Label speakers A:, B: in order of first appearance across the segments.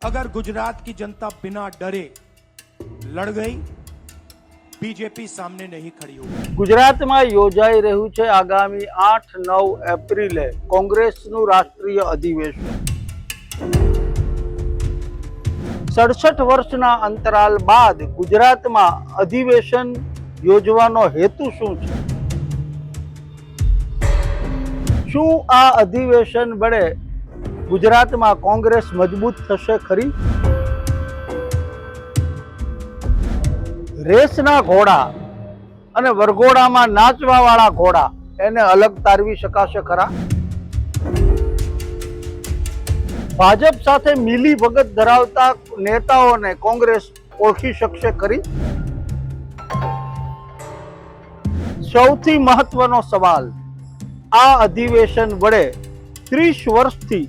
A: अगर गुजरात की जनता बिना डरे लड़ गई, बीजेपी सामने नहीं खड़ी होगी।
B: गुजरात में योजाई रह्यु छे आगामी 8-9 एप्रिले कोंग्रेसनु राष्ट्रीय अधिवेशन। 67 वर्षना अंतराल बाद गुजरात में अधिवेशन योजवानो हेतु शुं छे? शुं आ अधिवेशन वडे गुजरात में कोंग्रेस मजबूत थशे खरी? रेसना घोड़ा અને વરઘોડામાં નાચવાવાળા ઘોડા એને અલગ તારવી શકાશે ખરા? ભાજપ સાથે મિલી ભગત ધરાવતા નેતાઓને કોંગ્રેસ ઓળખી શકશે ખરી? સૌથી મહત્વનો સવાલ, આ અધિવેશન વડે 30 વર્ષથી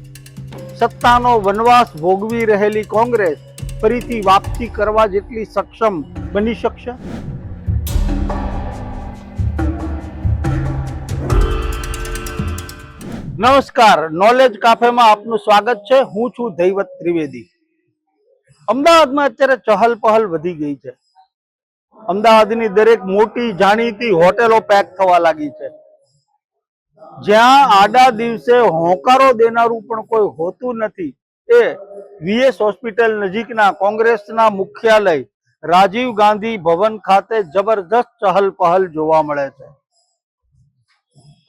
B: સત્તાનો વનવાસ ભોગવી રહેલી કોંગ્રેસ ફરીથી વાપસી કરવા જેટલી સક્ષમ બની શકશે? નમસ્કાર, નોલેજ કાફેમાં આપનું સ્વાગત છે. હું છું દૈવત ત્રિવેદી. અમદાવાદમાં અત્યારે ચહલ પહલ વધી ગઈ છે. અમદાવાદની દરેક મોટી જાણીતી હોટેલો પેક થવા લાગી છે. જ્યાં આડા દિવસે હોંકારો દેનારું પણ કોઈ હોતું નથી એ વીએસ હોસ્પિટલ નજીકના કોંગ્રેસના મુખ્યાલય રાજીવ ગાંધી ભવન ખાતે જબરજસ્ત ચહલ પહલ જોવા મળે છે.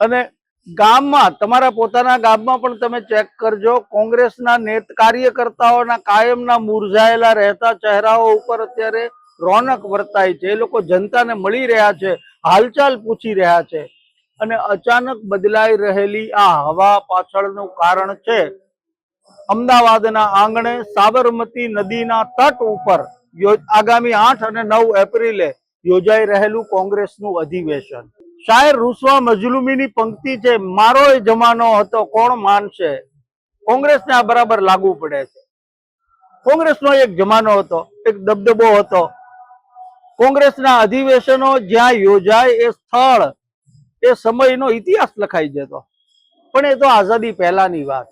B: અને ગામમાં, તમારા પોતાના ગામમાં પણ તમે ચેક કરજો, કોંગ્રેસના કાર્યકર્તાઓના કાયમના મુરઝાયેલા રહેતા ચહેરાઓ ઉપર અત્યારે રોનક વર્તાય છે. એ લોકો જનતાને મળી રહ્યા છે, હાલચાલ પૂછી રહ્યા છે. અને અચાનક બદલાઈ રહેલી આ હવા પાછળનું કારણ છે અમદાવાદના આંગણે સાબરમતી નદીના તટ ઉપર આગામી 8 અને 9 એપ્રિલે યોજાઈ રહેલું કોંગ્રેસનું અધિવેશન. શાયર રૂસવા મજલુમીની પંક્તિ છે, મારો એ જમાનો હતો કોણ માનશે. કોંગ્રેસને આ બરાબર લાગુ પડે છે. કોંગ્રેસનો એક જમાનો હતો, એક દબદબો હતો. કોંગ્રેસના અધિવેશનો જ્યાં યોજાય એ સ્થળ, એ સમયનો ઇતિહાસ લખાઈ જતો. પણ એ તો આઝાદી પહેલાની વાત.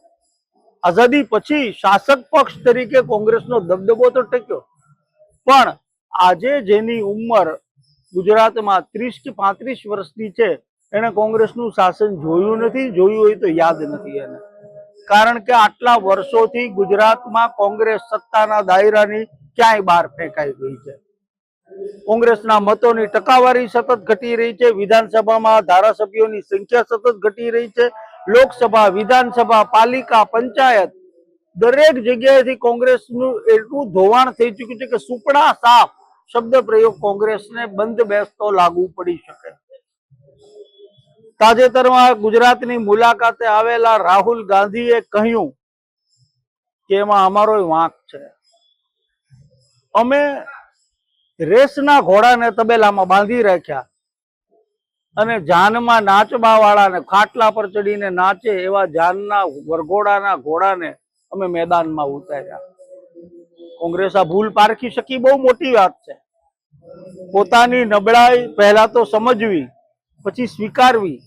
B: આઝાદી પછી શાસક પક્ષ તરીકે કોંગ્રેસનો દબદબો તો ટક્યો, પણ આજે જેની ઉંમર ગુજરાતમાં 30 કે 35 વર્ષની છે, એને કોંગ્રેસનું શાસન જોયું નથી, જોયું હોય તો યાદ નથી એને. કારણ કે આટલા વર્ષોથી ગુજરાતમાં કોંગ્રેસ સત્તાના દાયરાની ક્યાંય બહાર ફેંકાઈ ગઈ છે. કોંગ્રેસના મતોની ટકાવારી સતત ઘટી રહી છે. વિધાનસભામાં ધારાસભ્યોની સંખ્યા સતત ઘટી રહી છે. લોકસભા, વિધાનસભા, પાલિકા, પંચાયત દરેક જગ્યાએથી કોંગ્રેસનું એટલું ધોવાણ થઈ ચૂક્યું છે કે સુપડા સાફ શબ્દ પ્રયોગ કોંગ્રેસને બંધ બેસતો લાગુ પડી શકે. તાજેતરમાં ગુજરાતની મુલાકાતે આવેલા રાહુલ ગાંધીએ કહ્યું કે એમાં અમારો વાંક છે. અમે રેસના ઘોડાને તબેલામાં બાંધી રાખ્યા અને જાનમાં નાચવા વાળાને, ખાટલા પર ચડીને નાચે એવા જાનના વરઘોડાના ઘોડાને અમે મેદાનમાં ઉતાર્યા. કોંગ્રેસ આ ભૂલ પારખી શકી, બહુ મોટી વાત છે. પોતાની નબળાઈ પહેલા તો સમજવી, પછી સ્વીકારવી,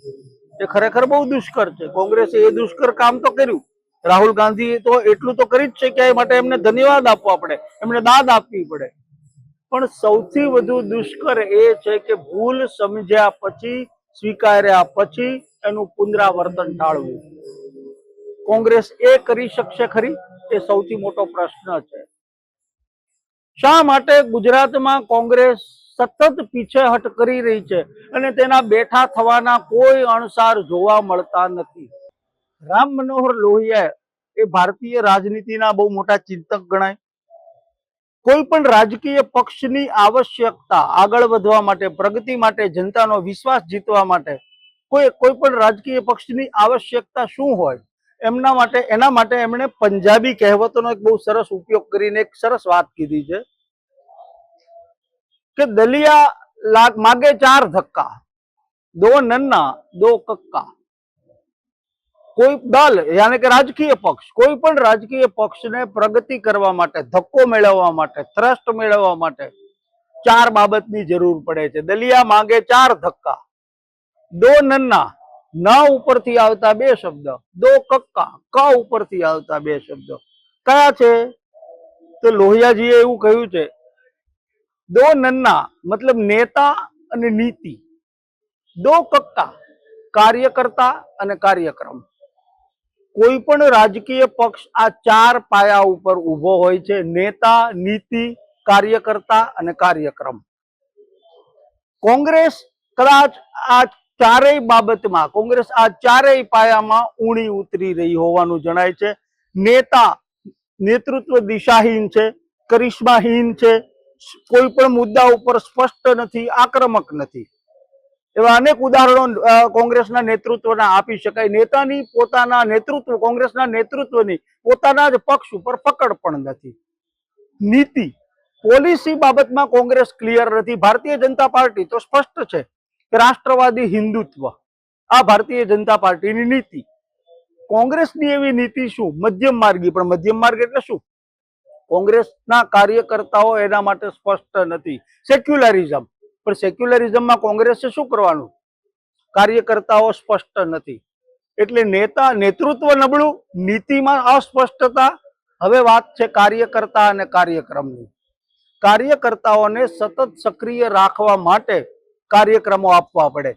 B: એ ખરેખર બહુ દુષ્કર છે. કોંગ્રેસે એ દુષ્કર કામ તો કર્યું. રાહુલ ગાંધીએ તો એટલું તો કરી જ છે કે એ માટે એમને ધન્યવાદ આપવા પડે, એમને દાદ આપવી પડે. પણ સૌથી વધુ દુષ્કર એ છે કે ભૂલ સમજ્યા પછી, સ્વીકાર્યા પછી એનું પુનરાવર્તન ટાળવું. કોંગ્રેસ એ કરી શકશે ખરી? એ સૌથી મોટો પ્રશ્ન છે. શા માટે ગુજરાતમાં કોંગ્રેસ સતત પીછેહટ કરી રહી છે અને તેના બેઠા થવાના કોઈ અણસાર જોવા મળતા નથી? રામ મનોહર લોહિયા એ ભારતીય રાજનીતિના બહુ મોટા ચિંતક ગણાય. કોઈ પણ રાજકીય પક્ષની આવશ્યકતા આગળ વધવા માટે, પ્રગતિ માટે, જનતાનો વિશ્વાસ જીતવા માટે કોઈ પણ રાજકીય પક્ષની આવશ્યકતા શું હોય? એના માટે એમણે પંજાબી કહેવતોનો એક બહુ સરસ ઉપયોગ કરીને એક સરસ વાત કીધી છે કે દલિયા માગે 4 ધક્કા, 2 નન્ના 2 કક્કા. કોઈ દલ યાની કે રાજકીય પક્ષ, કોઈ પણ રાજકીય પક્ષને પ્રગતિ કરવા માટે, ધક્કો મેળવવા માટે, થ્રસ્ટ મેળવવા માટે 4 બાબતની જરૂર પડે છે. દલિયા માંગે 4 ધક્કા, 2 નન્ના, ન ઉપરથી આવતા 2 શબ્દ, 2 કક્કા, ક ઉપરથી આવતા 2 શબ્દ. કયા છે? તો લોહિયાજીએ એવું કહ્યું છે, દો નન્ના મતલબ નેતા અને નીતિ, દો કક્કા કાર્યકર્તા અને કાર્યક્રમ. કોઈ પણ રાજકીય પક્ષ આ ચાર પાયા ઉપર ઉભો હોય છે, નેતા, નીતિ, કાર્યકર્તા અને કાર્યક્રમ. કોંગ્રેસ કદાચ આ ચારેય બાબતમાં, કોંગ્રેસ આ ચારેય પાયામાં ઊણી ઉતરી રહી હોવાનું જણાય છે. નેતા નેતૃત્વ દિશાહીન છે, કરિશ્માહીન છે, કોઈ પણ મુદ્દા ઉપર સ્પષ્ટ નથી, આક્રમક નથી. એવા અનેક ઉદાહરણો કોંગ્રેસના નેતૃત્વના આપી શકાય. નેતાની પોતાના નેતૃત્વ, કોંગ્રેસના નેતૃત્વની પોતાના જ પક્ષ ઉપર પકડ પણ નથી. નીતિ, પોલિસી બાબતમાં કોંગ્રેસ ક્લિયર નથી. ભારતીય જનતા પાર્ટી તો સ્પષ્ટ છે કે રાષ્ટ્રવાદી હિન્દુત્વ આ ભારતીય જનતા પાર્ટીની નીતિ. કોંગ્રેસની એવી નીતિ શું? મધ્યમ માર્ગી. પણ મધ્યમ માર્ગ એટલે શું? કોંગ્રેસના કાર્યકર્તાઓ એના માટે સ્પષ્ટ નથી. સેક્યુલરિઝમ, પણ સેક્યુલરિઝમમાં કોંગ્રેસે શું કરવાનું? કાર્યકર્તાઓ સ્પષ્ટ નથી. એટલે નેતૃત્વ નબળું, નીતિમાં અસ્પષ્ટતા. હવે વાત છે કાર્યકર્તા અને કાર્યક્રમની. કાર્યકર્તાઓને સતત સક્રિય રાખવા માટે કાર્યક્રમો આપવા પડે.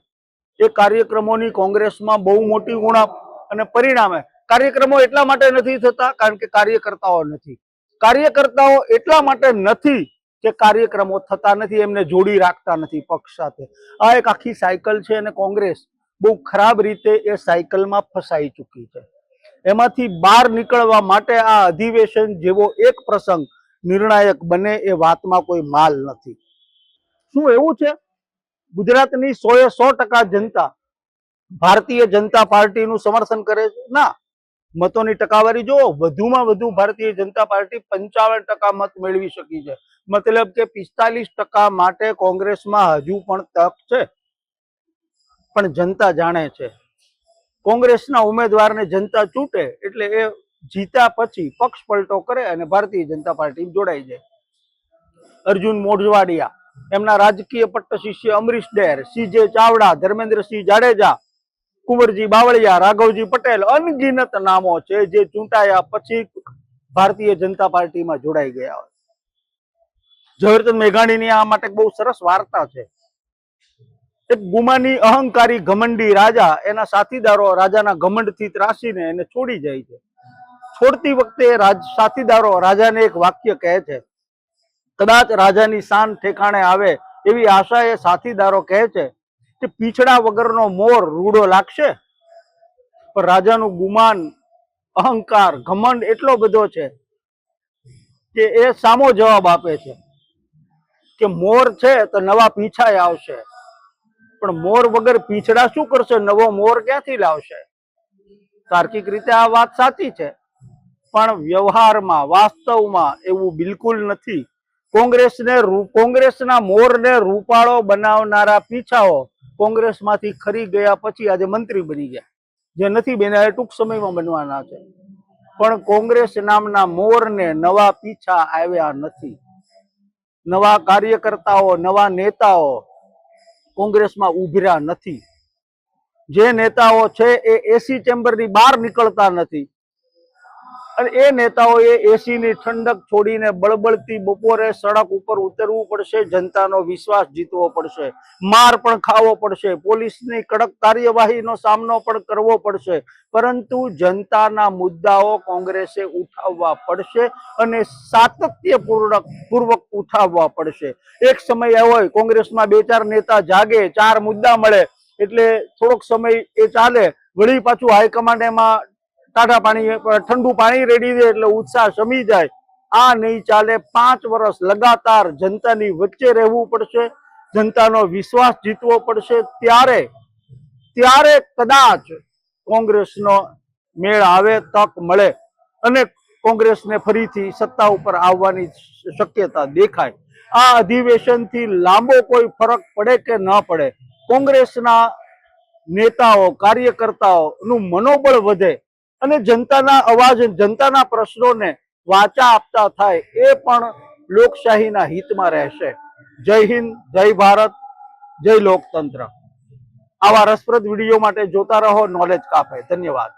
B: એ કાર્યક્રમોની કોંગ્રેસમાં બહુ મોટી ઉણપ, અને પરિણામે કાર્યક્રમો એટલા માટે નથી થતા કારણ કે કાર્યકર્તાઓ નથી. કાર્યકર્તાઓ એટલા માટે નથી કે કાર્યક્રમો થતા નથી, એમને જોડી રાખતા નથી પક્ષ સાથે. આ એક આખી સાયકલ છે અને કોંગ્રેસ બહુ ખરાબ રીતે એ સાયકલમાં ફસાઈ ચૂકી છે. એમાંથી બહાર નીકળવા માટે આ અધિવેશન જેવો એક પ્રસંગ નિર્ણાયક બને એ વાતમાં કોઈ માલ નથી. શું એવું છે ગુજરાતની 100% જનતા ભારતીય જનતા પાર્ટીનું સમર્થન કરે છે? ના. મતોની ટકાવારી જુઓ, વધુમાં વધુ ભારતીય જનતા પાર્ટી 55% મત મેળવી શકી છે. મતલબ કે 45% માટે કોંગ્રેસમાં હજુ પણ તક છે. પણ જનતા જાણે છે કોંગ્રેસના ઉમેદવારને જનતા ચૂંટે એટલે એ જીત્યા પછી પક્ષ પલટો કરે અને ભારતીય જનતા પાર્ટી જોડાઈ જાય. અર્જુન મોઢવાડિયા, એમના રાજકીય પટ્ટ શિષ્ય અમરીશ ડેર, સીજે ચાવડા, ધર્મેન્દ્રસિંહ જાડેજા, કુંવરજી બાવળિયા, રાઘવજી પટેલ, અનગિનત નામો છે જે ચૂંટાયા પછી ભારતીય જનતા પાર્ટીમાં જોડાઈ ગયા. ઝવેરચંદ મેઘાણીની આ માટે બહુ સરસ વાર્તા છે. એક ગુમાની અહંકારી ઘમંડી રાજા એના સાથીદારો રાજાના ઘમંડથી ત્રાસીને એને છોડી જાય છે. છોડતી વખતે સાથીદારો રાજાને એક વાક્ય કહે છે. કદાચ રાજાની શાન ઠેકાણે આવે એવી આશા એ સાથીદારો કહે છે કે પીછડા વગરનો મોર રૂડો લાગશે. પણ રાજાનું ગુમાન, અહંકાર, ઘમંડ એટલો બધો છે કે એ સામો જવાબ આપે છે કે મોર છે તો નવા પીછાય આવશે, પણ મોર વગર પીછડા શું કરશે? નવો મોર ક્યાંથી લાવશે? તાર્કિક રીતે આ વાત સાચી છે, પણ વ્યવહારમાં, વાસ્તવમાં એવું બિલકુલ નથી. કોંગ્રેસના મોરને રૂપાળો બનાવનારા પીછાઓ કોંગ્રેસમાંથી ખરી ગયા પછી આજે મંત્રી બની ગયા. જે નથી બન્યા એ ટૂંક સમયમાં બનવાના છે. પણ કોંગ્રેસ નામના મોરને નવા પીછા આવ્યા નથી. નવા કાર્યકર્તાઓ, નવા નેતાઓ કોંગ્રેસમાં ઉભર્યા નથી. જે નેતાઓ છે એ એસી ચેમ્બરની બહાર નીકળતા નથી, અને એ નેતાઓએ એસીની ઠંડક છોડીને બળબળતી બપોરે સડક ઉપર ઉતરવું પડશે, જનતાનો વિશ્વાસ જીતવો પડશે, માર પણ ખાવો પડશે, પોલીસની કડક કાર્યવાહીનો સામનો પણ કરવો પડશે, પરંતુ જનતાના મુદ્દાઓ કોંગ્રેસે ઉઠાવવા પડશે અને સાતત્યપૂર્વક ઉઠાવવા પડશે. એક સમય એવો હોય કોંગ્રેસમાં 2-4 નેતા જાગે, 4 મુદ્દા મળે એટલે થોડોક સમય એ ચાલે, વળી પાછું હાઈકમાન્ડ એમાં ઠંડુ પાણી રેડી દે એટલે ઉત્સાહ શમી જાય. આ નહીં ચાલે. 5 વર્ષ લગાતાર જનતાની વચ્ચે રહેવું પડશે, જનતાનો વિશ્વાસ જીતવો પડશે. ત્યારે કદાચ કોંગ્રેસનો મેળ આવે, તક મળે અને કોંગ્રેસને ફરીથી સત્તા ઉપર આવવાની શક્યતા દેખાય. આ અધિવેશનથી લાંબો કોઈ ફરક પડે કે ન પડે, કોંગ્રેસના નેતાઓ, કાર્યકર્તાઓનું મનોબળ વધે અને જનતાના અવાજ, જનતાના પ્રશ્નોને વાચા આપતા થાય, એ પણ લોકશાહીના હિતમાં રહેશે. જય હિન્દ, જય ભારત, જય લોકતંત્ર. આવા રસપ્રદ વિડીયો માટે જોતા રહો નોલેજ કાફે. ધન્યવાદ.